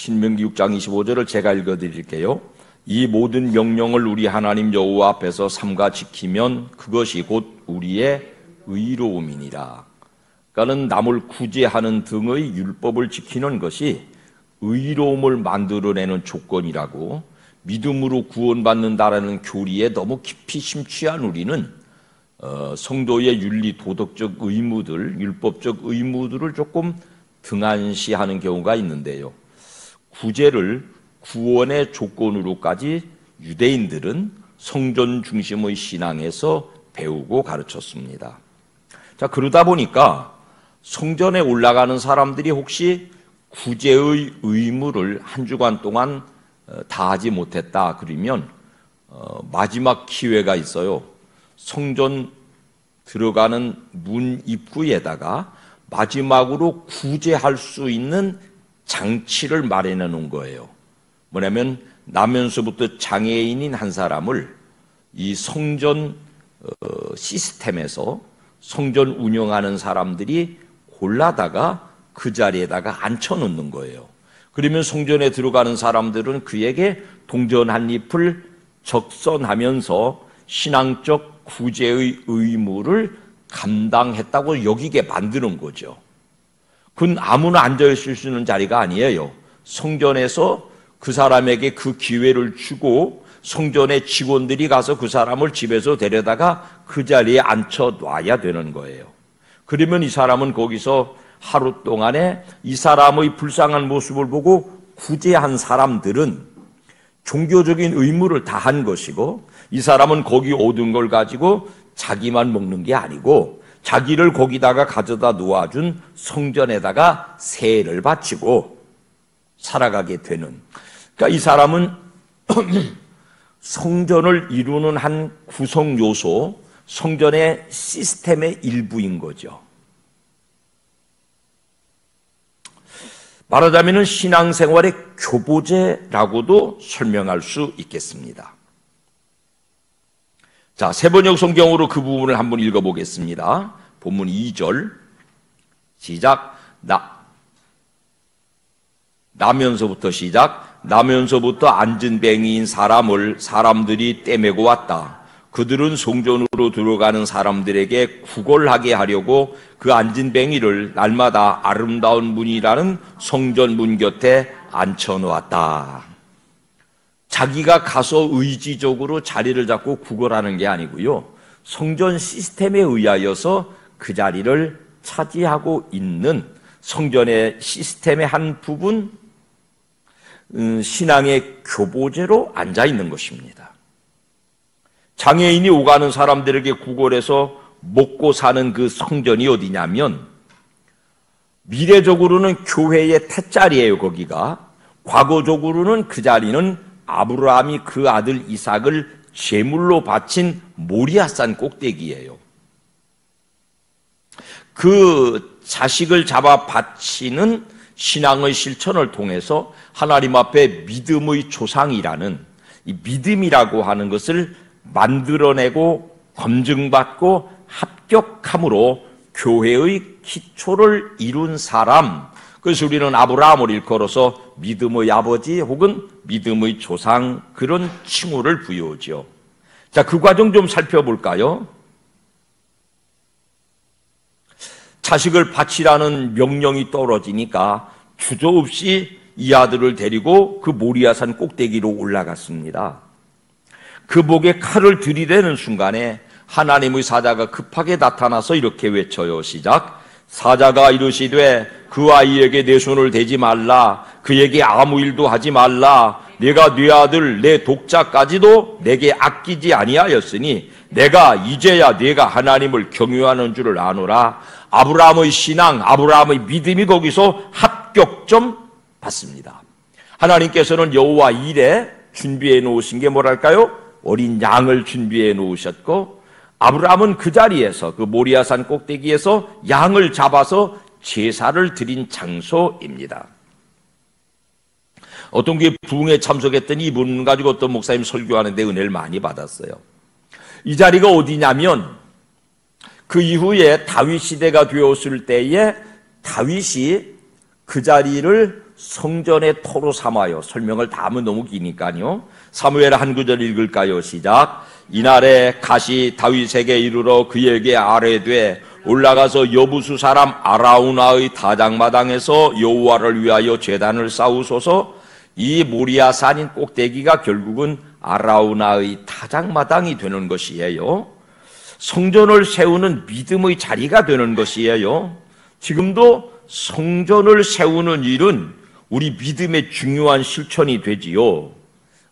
신명기 6장 25절을 제가 읽어드릴게요. 이 모든 명령을 우리 하나님 여호와 앞에서 삼가 지키면 그것이 곧 우리의 의로움이니라. 그러니까는 남을 구제하는 등의 율법을 지키는 것이 의로움을 만들어내는 조건이라고, 믿음으로 구원받는다라는 교리에 너무 깊이 심취한 우리는 성도의 윤리 도덕적 의무들, 율법적 의무들을 조금 등한시하는 경우가 있는데요. 구제를 구원의 조건으로까지 유대인들은 성전 중심의 신앙에서 배우고 가르쳤습니다. 자, 그러다 보니까 성전에 올라가는 사람들이 혹시 구제의 의무를 한 주간 동안 다하지 못했다 그러면 마지막 기회가 있어요. 성전 들어가는 문 입구에다가 마지막으로 구제할 수 있는 장치를 마련해 놓은 거예요. 뭐냐면 나면서부터 장애인인 한 사람을 이 성전 시스템에서 성전 운영하는 사람들이 골라다가 그 자리에다가 앉혀놓는 거예요. 그러면 성전에 들어가는 사람들은 그에게 동전 한 잎을 적선하면서 신앙적 구제의 의무를 감당했다고 여기게 만드는 거죠. 그건 아무나 앉아있을 수 있는 자리가 아니에요. 성전에서 그 사람에게 그 기회를 주고 성전의 직원들이 가서 그 사람을 집에서 데려다가 그 자리에 앉혀놔야 되는 거예요. 그러면 이 사람은 거기서 하루 동안에 이 사람의 불쌍한 모습을 보고 구제한 사람들은 종교적인 의무를 다한 것이고, 이 사람은 거기 얻은 걸 가지고 자기만 먹는 게 아니고 자기를 거기다가 가져다 놓아준 성전에다가 세를 바치고 살아가게 되는, 그러니까 이 사람은 성전을 이루는 한 구성 요소, 성전의 시스템의 일부인 거죠. 말하자면 신앙생활의 교보제라고도 설명할 수 있겠습니다. 자, 세번역 성경으로 그 부분을 한번 읽어보겠습니다. 본문 2절 시작. 나면서부터 시작. 나면서부터 앉은 뱅이인 사람을 사람들이 떼매고 왔다. 그들은 성전으로 들어가는 사람들에게 구걸하게 하려고 그 앉은 뱅이를 날마다 아름다운 문이라는 성전 문 곁에 앉혀놓았다. 자기가 가서 의지적으로 자리를 잡고 구걸하는 게 아니고요, 성전 시스템에 의하여서 그 자리를 차지하고 있는 성전의 시스템의 한 부분, 신앙의 교보제로 앉아 있는 것입니다. 장애인이 오가는 사람들에게 구걸해서 먹고 사는 그 성전이 어디냐면 미래적으로는 교회의 탯자리예요. 거기가 과거적으로는 그 자리는 아브라함이 그 아들 이삭을 제물로 바친 모리아산 꼭대기예요. 그 자식을 잡아 바치는 신앙의 실천을 통해서 하나님 앞에 믿음의 조상이라는 이 믿음이라고 하는 것을 만들어내고 검증받고 합격함으로 교회의 기초를 이룬 사람, 그래서 우리는 아브라함을 일컬어서 믿음의 아버지 혹은 믿음의 조상, 그런 칭호를 부여하죠. 자, 그 과정 좀 살펴볼까요? 자식을 바치라는 명령이 떨어지니까 주저없이 이 아들을 데리고 그 모리아산 꼭대기로 올라갔습니다. 그 목에 칼을 들이대는 순간에 하나님의 사자가 급하게 나타나서 이렇게 외쳐요. 시작. 사자가 이르시되 그 아이에게 내 손을 대지 말라. 그에게 아무 일도 하지 말라. 내가 네 아들 내 독자까지도 내게 아끼지 아니하였으니 내가 이제야 네가 하나님을 경유하는 줄을 아노라. 아브라함의 신앙, 아브라함의 믿음이 거기서 합격점 받습니다. 하나님께서는 여호와 일에 준비해 놓으신 게 뭐랄까요? 어린 양을 준비해 놓으셨고, 아브라함은 그 자리에서, 그 모리아산 꼭대기에서 양을 잡아서 제사를 드린 장소입니다. 어떤 게 부흥에 참석했더니 이분 가지고 어떤 목사님 설교하는데 은혜를 많이 받았어요. 이 자리가 어디냐면 그 이후에 다윗 시대가 되었을 때에 다윗이 그 자리를 성전의 터로 삼아요. 설명을 다 하면 너무 기니까요. 사무엘 한 구절 읽을까요? 시작. 이날에 갓이 다윗에게 이르러 그에게 아뢰되 올라가서 여부수 사람 아라우나의 다장마당에서 여호와를 위하여 제단을 쌓으소서. 이 모리아 산인 꼭대기가 결국은 아라우나의 다장마당이 되는 것이에요. 성전을 세우는 믿음의 자리가 되는 것이에요. 지금도 성전을 세우는 일은 우리 믿음의 중요한 실천이 되지요.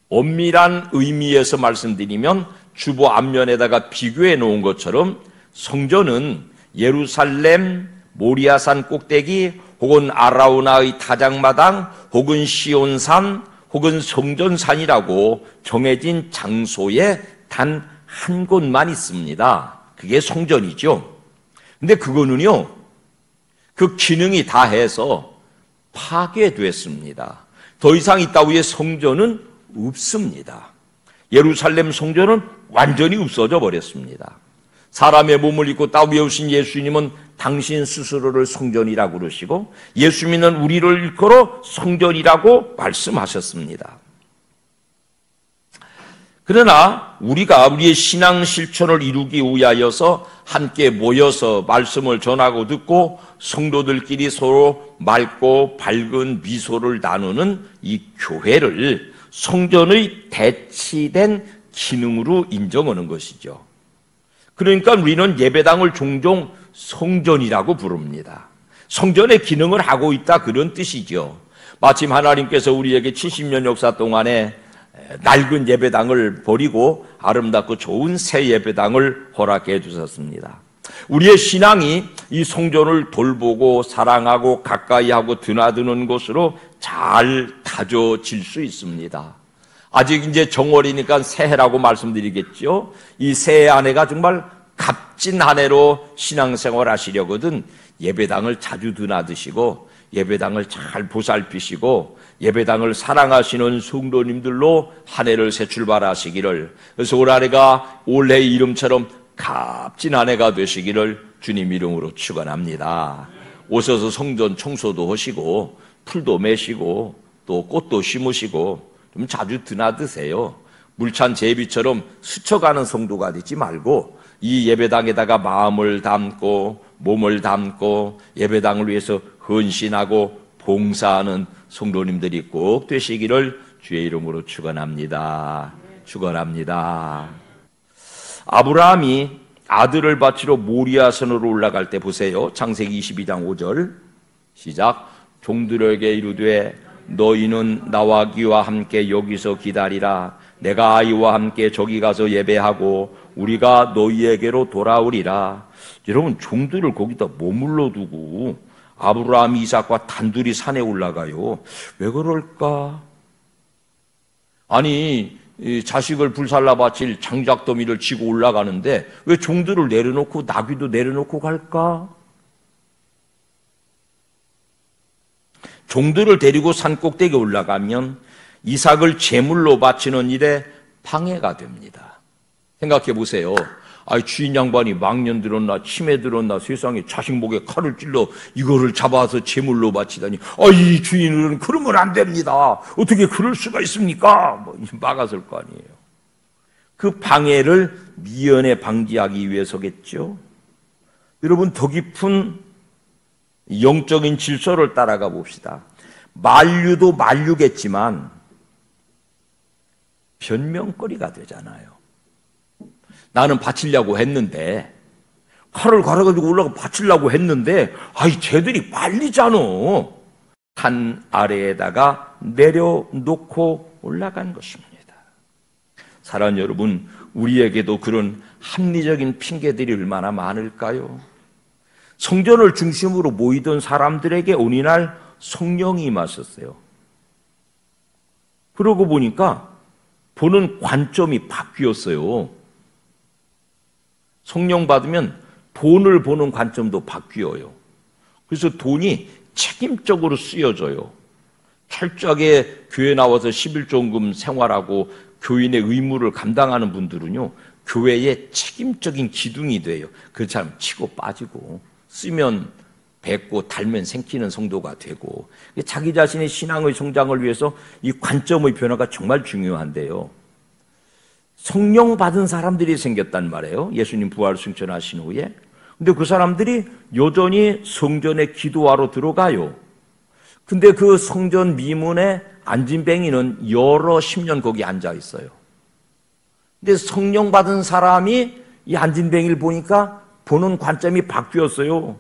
엄밀한 의미에서 말씀드리면 주보 앞면에다가 비교해 놓은 것처럼 성전은 예루살렘 모리아산 꼭대기 혹은 아라우나의 다장마당 혹은 시온산 혹은 성전산이라고 정해진 장소에 단 한 곳만 있습니다. 그게 성전이죠. 근데 그거는요, 그 기능이 다해서 파괴됐습니다. 더 이상 이 따위의 성전은 없습니다. 예루살렘 성전은 완전히 없어져 버렸습니다. 사람의 몸을 입고 땅 위에 오신 예수님은 당신 스스로를 성전이라고 그러시고 예수 믿는 우리를 일컬어 성전이라고 말씀하셨습니다. 그러나 우리가 우리의 신앙 실천을 이루기 위하여서 함께 모여서 말씀을 전하고 듣고 성도들끼리 서로 맑고 밝은 미소를 나누는 이 교회를 성전의 대치된 기능으로 인정하는 것이죠. 그러니까 우리는 예배당을 종종 성전이라고 부릅니다. 성전의 기능을 하고 있다, 그런 뜻이죠. 마침 하나님께서 우리에게 70년 역사 동안에 낡은 예배당을 버리고 아름답고 좋은 새 예배당을 허락해 주셨습니다. 우리의 신앙이 이 성전을 돌보고 사랑하고 가까이하고 드나드는 곳으로 잘 다져질 수 있습니다. 아직 이제 정월이니까 새해라고 말씀드리겠죠. 이 새해 한 해가 정말 값진 한 해로 신앙생활 하시려거든 예배당을 자주 드나드시고 예배당을 잘 보살피시고 예배당을 사랑하시는 성도님들로 한 해를 새 출발하시기를, 그래서 올 한 해가 올해 이름처럼 값진 한 해가 되시기를 주님 이름으로 축원합니다. 오셔서 성전 청소도 하시고 풀도 매시고 또 꽃도 심으시고 좀 자주 드나드세요. 물찬 제비처럼 스쳐가는 성도가 되지 말고 이 예배당에다가 마음을 담고 몸을 담고 예배당을 위해서 헌신하고 봉사하는 성도님들이 꼭 되시기를 주의 이름으로 축원합니다. 축원합니다. 아브라함이 아들을 바치러 모리아산으로 올라갈 때 보세요. 창세기 22장 5절 시작. 종들에게 이르되 너희는 나와 아기와 함께 여기서 기다리라. 내가 아이와 함께 저기 가서 예배하고 우리가 너희에게로 돌아오리라. 여러분, 종들을 거기다 머물러 두고 아브라함, 이삭과 단둘이 산에 올라가요. 왜 그럴까? 아니, 자식을 불살라 바칠 장작더미를 지고 올라가는데 왜 종들을 내려놓고 나귀도 내려놓고 갈까? 종들을 데리고 산 꼭대기에 올라가면 이삭을 제물로 바치는 일에 방해가 됩니다. 생각해 보세요. 주인 양반이 망년 들었나 치매 들었나 세상에 자식 목에 칼을 찔러 이거를 잡아서 제물로 바치다니, 이 주인은 그러면 안 됩니다. 어떻게 그럴 수가 있습니까? 막았을 거 아니에요. 그 방해를 미연에 방지하기 위해서겠죠. 여러분, 더 깊은 영적인 질서를 따라가 봅시다. 만류도 만류겠지만 변명거리가 되잖아요. 나는 바치려고 했는데, 칼을 갈아가지고 올라가 바치려고 했는데, 쟤들이 말리잖아. 산 아래에다가 내려놓고 올라간 것입니다. 사랑하는 여러분, 우리에게도 그런 합리적인 핑계들이 얼마나 많을까요? 성전을 중심으로 모이던 사람들에게 어느 날 성령이 임하셨어요. 그러고 보니까 보는 관점이 바뀌었어요. 성령 받으면 돈을 보는 관점도 바뀌어요. 그래서 돈이 책임적으로 쓰여져요. 철저하게 교회 나와서 11조금 생활하고 교인의 의무를 감당하는 분들은요, 교회의 책임적인 기둥이 돼요. 그렇지 않으면 치고 빠지고, 쓰면 뵙고 달면 생기는 성도가 되고, 자기 자신의 신앙의 성장을 위해서 이 관점의 변화가 정말 중요한데요. 성령 받은 사람들이 생겼단 말이에요. 예수님 부활 승천하신 후에. 근데 그 사람들이 여전히 성전에 기도하러 들어가요. 근데 그 성전 미문에 안진뱅이는 여러 10년 거기 앉아 있어요. 근데 성령 받은 사람이 이 안진뱅이를 보니까 보는 관점이 바뀌었어요.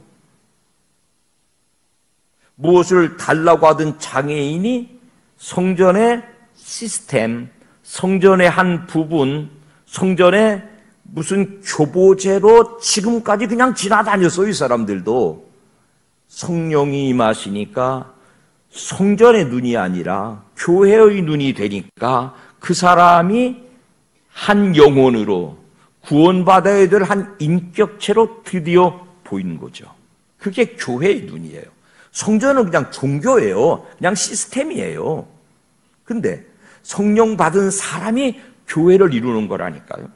무엇을 달라고 하던 장애인이 성전의 시스템, 성전의 한 부분, 성전의 무슨 교보제로 지금까지 그냥 지나다녔어요. 이 사람들도. 성령이 임하시니까 성전의 눈이 아니라 교회의 눈이 되니까 그 사람이 한 영혼으로 구원받아야 될 한 인격체로 드디어 보이는 거죠. 그게 교회의 눈이에요. 성전은 그냥 종교예요. 그냥 시스템이에요. 근데 성령 받은 사람이 교회를 이루는 거라니까요.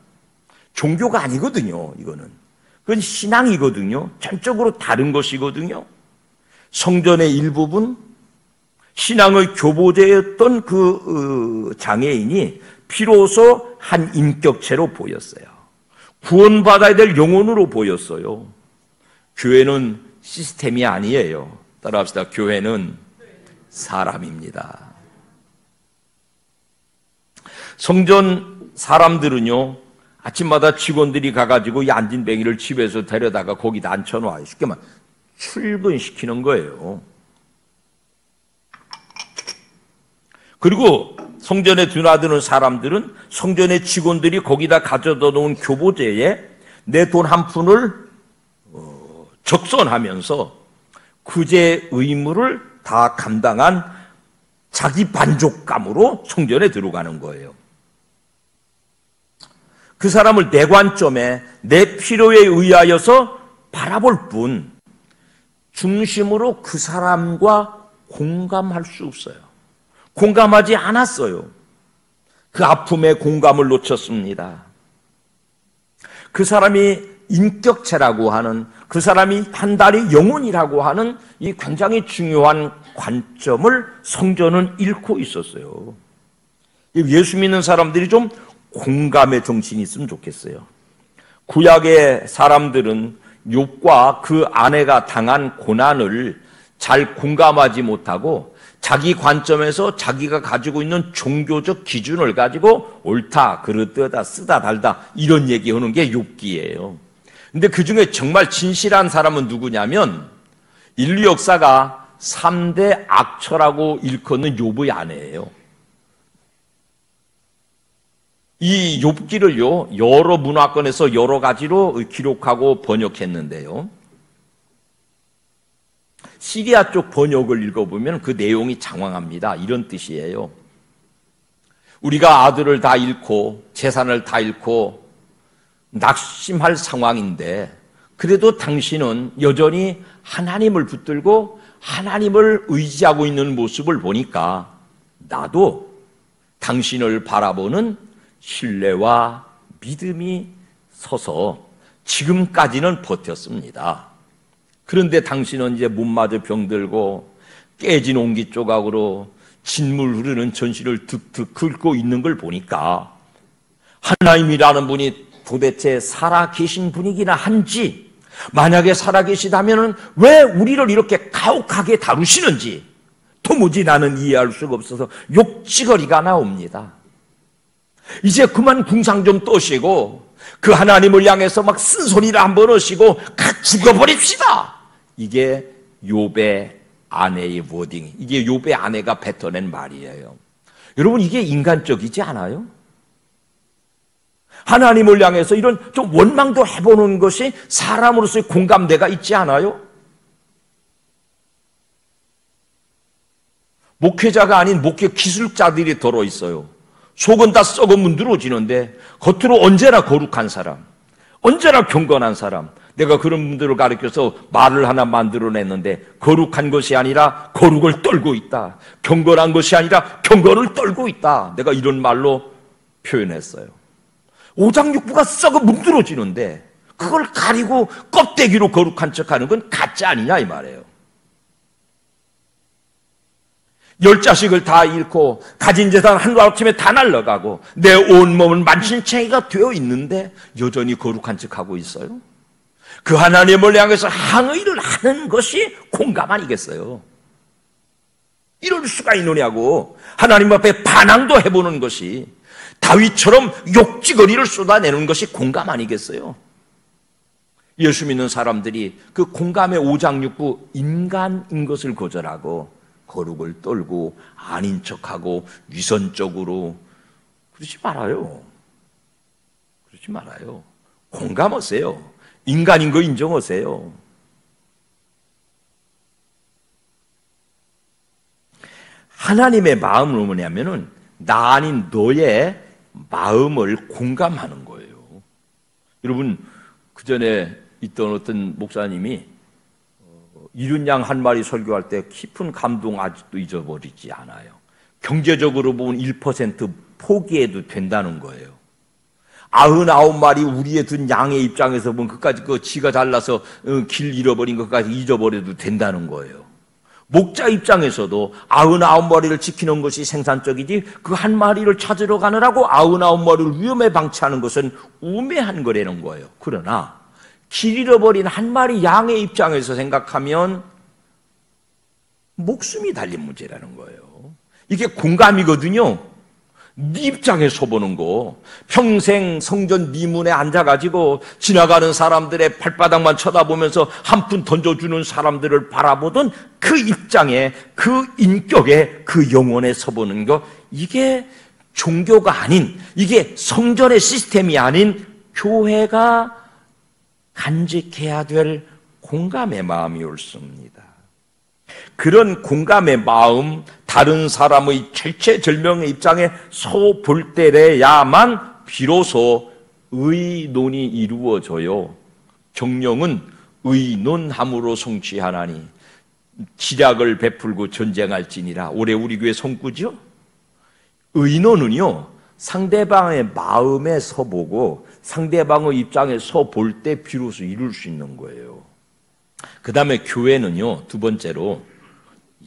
종교가 아니거든요, 이거는. 그건 신앙이거든요. 전적으로 다른 것이거든요. 성전의 일부분, 신앙의 교보제였던 그 장애인이 비로소 한 인격체로 보였어요. 구원받아야 될 영혼으로 보였어요. 교회는 시스템이 아니에요. 따라합시다. 교회는 사람입니다. 성전 사람들은요, 아침마다 직원들이 가가지고 이 안진뱅이를 집에서 데려다가 거기다 앉혀놔요. 쉽게 말하면 출근시키는 거예요. 그리고 성전에 드나드는 사람들은 성전의 직원들이 거기다 가져다 놓은 교보제에 내 돈 한 푼을 적선하면서 그제 의무를 다 감당한 자기 만족감으로 성전에 들어가는 거예요. 그 사람을 내 관점에 내 필요에 의하여서 바라볼 뿐 중심으로 그 사람과 공감할 수 없어요. 공감하지 않았어요. 그 아픔에 공감을 놓쳤습니다. 그 사람이 인격체라고 하는, 그 사람이 한 달의 영혼이라고 하는 이 굉장히 중요한 관점을 성전은 잃고 있었어요. 예수 믿는 사람들이 좀 공감의 정신이 있으면 좋겠어요. 구약의 사람들은 욥과 그 아내가 당한 고난을 잘 공감하지 못하고 자기 관점에서 자기가 가지고 있는 종교적 기준을 가지고 옳다, 그릇되다, 쓰다, 달다 이런 얘기하는 게 욥기예요. 근데 그 중에 정말 진실한 사람은 누구냐면 인류 역사가 3대 악처라고 일컫는 욥의 아내예요. 이 욥기를요, 여러 문화권에서 여러 가지로 기록하고 번역했는데요. 시리아 쪽 번역을 읽어보면 그 내용이 장황합니다. 이런 뜻이에요. 우리가 아들을 다 잃고 재산을 다 잃고 낙심할 상황인데 그래도 당신은 여전히 하나님을 붙들고 하나님을 의지하고 있는 모습을 보니까 나도 당신을 바라보는 신뢰와 믿음이 서서 지금까지는 버텼습니다. 그런데 당신은 이제 몸마저 병들고 깨진 옹기 조각으로 진물 흐르는 전신을 득득 긁고 있는 걸 보니까 하나님이라는 분이 도대체 살아계신 분이기나 한지, 만약에 살아계시다면 왜 우리를 이렇게 가혹하게 다루시는지 도무지 나는 이해할 수가 없어서 욕지거리가 나옵니다. 이제 그만 궁상 좀 떠시고 그 하나님을 향해서 막 쓴소리를 한번 하시고 죽어버립시다. 이게 욥의 아내의 워딩, 이게 욥의 아내가 뱉어낸 말이에요. 여러분, 이게 인간적이지 않아요? 하나님을 향해서 이런 좀 원망도 해보는 것이 사람으로서의 공감대가 있지 않아요? 목회자가 아닌 목회 기술자들이 들어있어요. 속은 다 썩어 문드러지는데 겉으로 언제나 거룩한 사람, 언제나 경건한 사람. 내가 그런 분들을 가르쳐서 말을 하나 만들어냈는데 거룩한 것이 아니라 거룩을 떨고 있다. 경건한 것이 아니라 경건을 떨고 있다. 내가 이런 말로 표현했어요. 오장육부가 썩어 문드러지는데 그걸 가리고 껍데기로 거룩한 척하는 건 가짜 아니냐 이 말이에요. 10자식을 다 잃고 가진 재산 하루아침에 다 날라가고 내 온몸은 만신창이가 되어 있는데 여전히 거룩한 척하고 있어요. 그 하나님을 향해서 항의를 하는 것이 공감 아니겠어요? 이럴 수가 있느냐고 하나님 앞에 반항도 해보는 것이, 다윗처럼 욕지거리를 쏟아내는 것이 공감 아니겠어요? 예수 믿는 사람들이 그 공감의 오장육부 인간인 것을 거절하고 거룩을 떨고 아닌 척하고 위선적으로 그러지 말아요. 그러지 말아요. 공감하세요. 인간인 거 인정하세요. 하나님의 마음은 뭐냐면은 나 아닌 너의 마음을 공감하는 거예요. 여러분, 그 전에 있던 어떤 목사님이 이른 양 한 마리 설교할 때 깊은 감동 아직도 잊어버리지 않아요. 경제적으로 보면 1% 포기해도 된다는 거예요. 99마리 우리의 든 양의 입장에서 보면 그까지 지가 잘나서 길 잃어버린 것까지 잊어버려도 된다는 거예요. 목자 입장에서도 99마리를 지키는 것이 생산적이지 그 한 마리를 찾으러 가느라고 99마리를 위험에 방치하는 것은 우매한 거라는 거예요. 그러나 길 잃어버린 한 마리 양의 입장에서 생각하면 목숨이 달린 문제라는 거예요. 이게 공감이거든요. 네 입장에서 보는 거. 평생 성전 미문에 앉아가지고 지나가는 사람들의 발바닥만 쳐다보면서 한 푼 던져주는 사람들을 바라보던 그 입장에, 그 인격에, 그 영혼에 서보는 거, 이게 종교가 아닌, 이게 성전의 시스템이 아닌 교회가 간직해야 될 공감의 마음이 옳습니다. 그런 공감의 마음, 다른 사람의 절체절명의 입장에 서 볼 때래야만 비로소 의논이 이루어져요. 정령은 의논함으로 성취하나니 지략을 베풀고 전쟁할지니라. 올해 우리 교회 성구죠? 의논은요, 상대방의 마음에 서보고 상대방의 입장에 서볼 때 비로소 이룰 수 있는 거예요. 그 다음에 교회는요, 두 번째로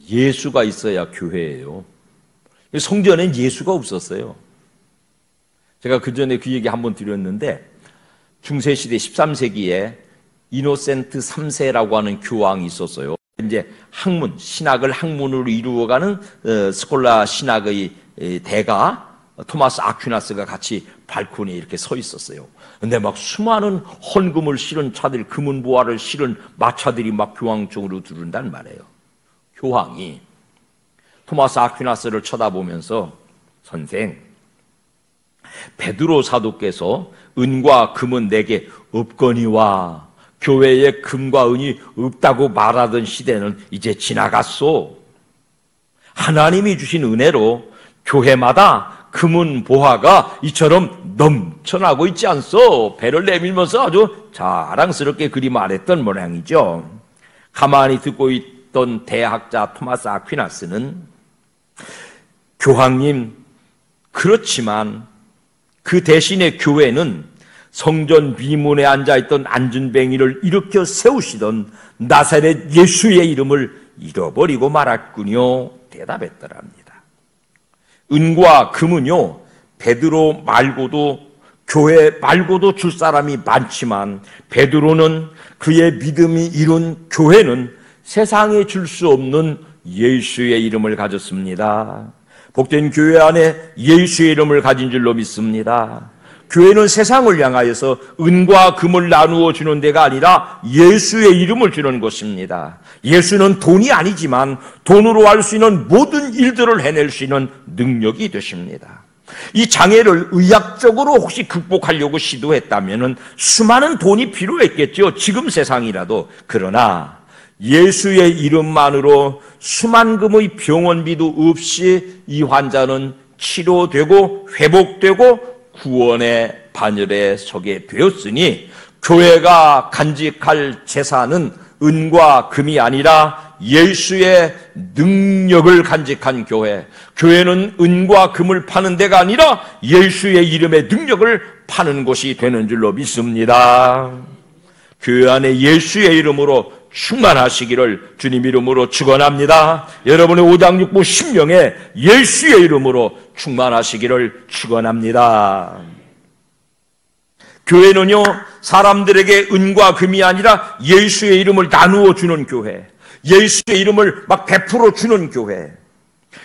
예수가 있어야 교회예요. 성전엔 예수가 없었어요. 제가 그 전에 그 얘기 한번 드렸는데, 중세시대 13세기에 이노센트 3세라고 하는 교황이 있었어요. 이제 학문, 신학을 학문으로 이루어가는 스콜라 신학의 대가 토마스 아퀴나스가 같이 발코니에 이렇게 서 있었어요. 근데 막 수많은 헌금을 실은 차들, 금은보화를 실은 마차들이 막 교황 쪽으로 들어온단 말이에요. 교황이 토마스 아퀴나스를 쳐다보면서, 선생, 베드로 사도께서 은과 금은 내게 없거니와 교회에 금과 은이 없다고 말하던 시대는 이제 지나갔소. 하나님이 주신 은혜로 교회마다 금은 보화가 이처럼 넘쳐나고 있지 않소? 배를 내밀면서 아주 자랑스럽게 그리 말했던 모양이죠. 가만히 듣고 있던 대학자 토마스 아퀴나스는, 교황님, 그렇지만 그 대신에 교회는 성전 미문에 앉아있던 안진뱅이를 일으켜 세우시던 나사렛 예수의 이름을 잃어버리고 말았군요. 대답했더랍니다. 은과 금은요, 베드로 말고도, 교회 말고도 줄 사람이 많지만 베드로는 그의 믿음이 이룬 교회는 세상에 줄 수 없는 예수의 이름을 가졌습니다. 복된 교회 안에 예수의 이름을 가진 줄로 믿습니다. 교회는 세상을 향하여서 은과 금을 나누어 주는 데가 아니라 예수의 이름을 주는 것입니다. 예수는 돈이 아니지만 돈으로 할 수 있는 모든 일들을 해낼 수 있는 능력이 되십니다. 이 장애를 의학적으로 혹시 극복하려고 시도했다면 수많은 돈이 필요했겠죠. 지금 세상이라도. 그러나 예수의 이름만으로 수만금의 병원비도 없이 이 환자는 치료되고 회복되고 구원의 반열에 서게 되었으니, 교회가 간직할 재산은 은과 금이 아니라 예수의 능력을 간직한 교회. 교회는 은과 금을 파는 데가 아니라 예수의 이름의 능력을 파는 곳이 되는 줄로 믿습니다. 교회 안에 예수의 이름으로 충만하시기를 주님 이름으로 축원합니다. 여러분의 오장육부 심령에 예수의 이름으로 충만하시기를 축원합니다. 교회는요, 사람들에게 은과 금이 아니라 예수의 이름을 나누어 주는 교회, 예수의 이름을 막 베풀어 주는 교회,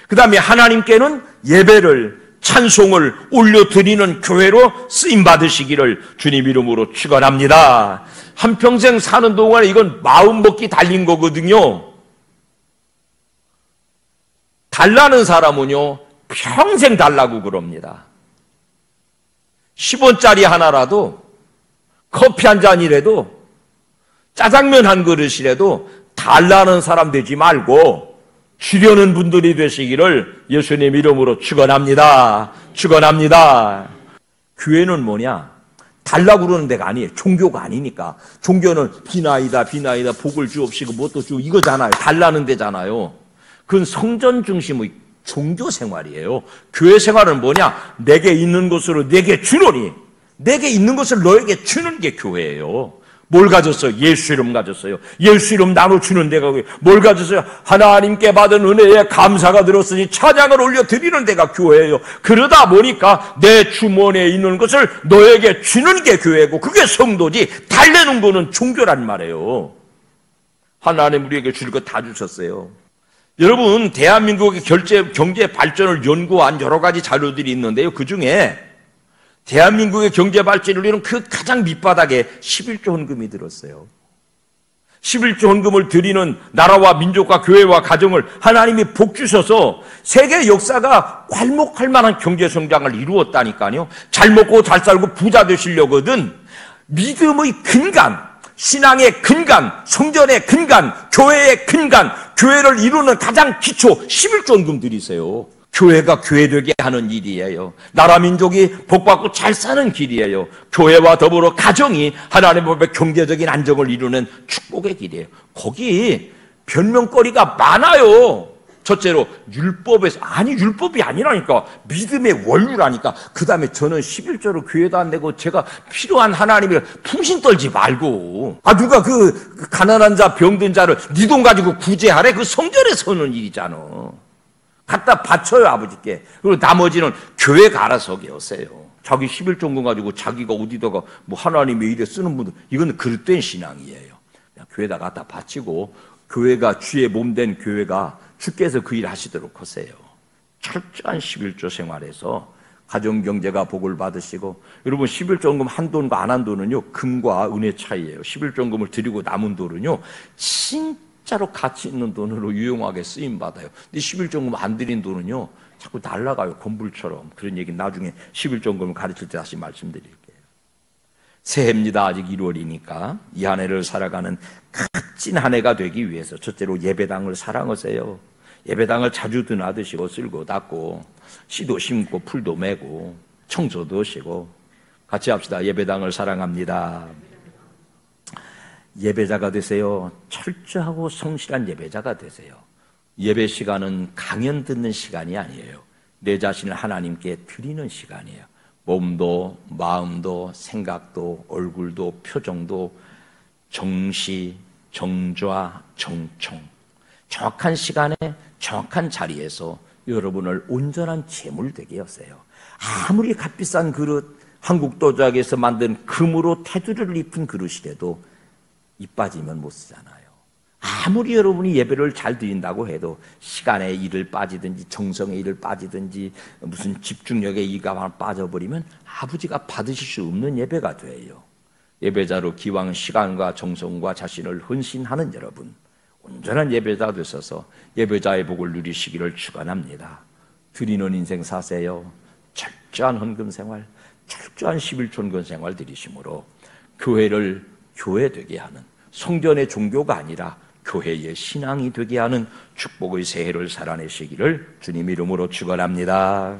그 다음에 하나님께는 예배를, 찬송을 올려드리는 교회로 쓰임받으시기를 주님 이름으로 축원합니다. 한평생 사는 동안에 이건 마음먹기 달린 거거든요. 달라는 사람은요, 평생 달라고 그럽니다. 10원짜리 하나라도, 커피 한 잔이라도, 짜장면 한 그릇이라도 달라는 사람 되지 말고 주려는 분들이 되시기를 예수님 이름으로 축원합니다. 축원합니다. 교회는 뭐냐? 달라고 그러는 데가 아니에요. 종교가 아니니까. 종교는 비나이다 복을 주옵시고 뭣도 주고 이거잖아요. 달라는 데잖아요. 그건 성전 중심의 종교 생활이에요. 교회 생활은 뭐냐? 내게 있는 것으로 내게 주노니, 내게 있는 것을 너에게 주는 게 교회예요. 뭘 가졌어요? 예수 이름 가졌어요. 예수 이름 나눠주는 데가 뭘 가졌어요? 하나님께 받은 은혜에 감사가 들었으니 찬양을 올려드리는 데가 교회예요. 그러다 보니까 내 주머니에 있는 것을 너에게 주는 게 교회고 그게 성도지, 달래는 거는 종교란 말이에요. 하나님 우리에게 줄 거 다 주셨어요. 여러분, 대한민국의 경제 발전을 연구한 여러 가지 자료들이 있는데요, 그 중에 대한민국의 경제 발전을 위한 그 가장 밑바닥에 11조 헌금이 들었어요. 11조 헌금을 드리는 나라와 민족과 교회와 가정을 하나님이 복 주셔서 세계 역사가 괄목할 만한 경제 성장을 이루었다니까요. 잘 먹고 잘 살고 부자 되시려거든 믿음의 근간, 신앙의 근간, 성전의 근간, 교회의 근간, 교회를 이루는 가장 기초 11조 헌금 드리세요. 교회가 교회되게 하는 일이에요. 나라 민족이 복받고 잘 사는 길이에요. 교회와 더불어 가정이 하나님 앞에 경제적인 안정을 이루는 축복의 길이에요. 거기 변명거리가 많아요. 첫째로 율법에서, 아니 율법이 아니라니까, 믿음의 원류라니까. 그 다음에 저는 11조로 교회도 안 내고 제가 필요한 하나님을 풍신 떨지 말고, 누가 그 가난한 자 병든 자를 네 돈 가지고 구제하래? 그 성전에서 하는 일이잖아. 갖다 바쳐요, 아버지께. 그리고 나머지는 교회가 알아서 하세요. 자기 11조 헌금 가지고 자기가 어디다가 뭐 하나님의 일에 쓰는 분들, 이건 그릇된 신앙이에요. 그냥 교회에다 갖다 바치고, 교회가 주의 몸된 교회가 주께서 그 일 하시도록 하세요. 철저한 11조 생활에서 가정경제가 복을 받으시고, 여러분 11조 헌금 한 돈과 안 한 돈은요, 금과 은의 차이예요. 11조 헌금을 드리고 남은 돈은요, 진짜로 가치 있는 돈으로 유용하게 쓰임받아요. 근데 11조 헌금 안 드린 돈은요, 자꾸 날아가요. 건불처럼. 그런 얘기 나중에 11조 헌금을 가르칠 때 다시 말씀드릴게요. 새해입니다. 아직 1월이니까 이 한 해를 살아가는 값진 한 해가 되기 위해서 첫째로 예배당을 사랑하세요. 예배당을 자주 드나드시고 쓸고 닦고 씨도 심고 풀도 메고 청소도 하시고 같이 합시다. 예배당을 사랑합니다. 예배자가 되세요. 철저하고 성실한 예배자가 되세요. 예배 시간은 강연 듣는 시간이 아니에요. 내 자신을 하나님께 드리는 시간이에요. 몸도 마음도 생각도 얼굴도 표정도 정시, 정좌, 정총, 정확한 시간에 정확한 자리에서 여러분을 온전한 제물 되게 하세요. 아무리 값비싼 그릇, 한국 도자기에서 만든 금으로 테두리를 입힌 그릇이라도 입 빠지면 못 쓰잖아요. 아무리 여러분이 예배를 잘 드린다고 해도 시간에 일을 빠지든지 정성에 일을 빠지든지 무슨 집중력에 이가 빠져버리면 아버지가 받으실 수 없는 예배가 돼요. 예배자로 기왕 시간과 정성과 자신을 헌신하는 여러분, 온전한 예배자 되셔서 예배자의 복을 누리시기를 축원합니다. 드리는 인생 사세요. 철저한 헌금 생활, 철저한 11조 헌금 생활 들이심으로 교회를 교회되게 하는, 성전의 종교가 아니라 교회의 신앙이 되게 하는 축복의 새해를 살아내시기를 주님 이름으로 축원합니다.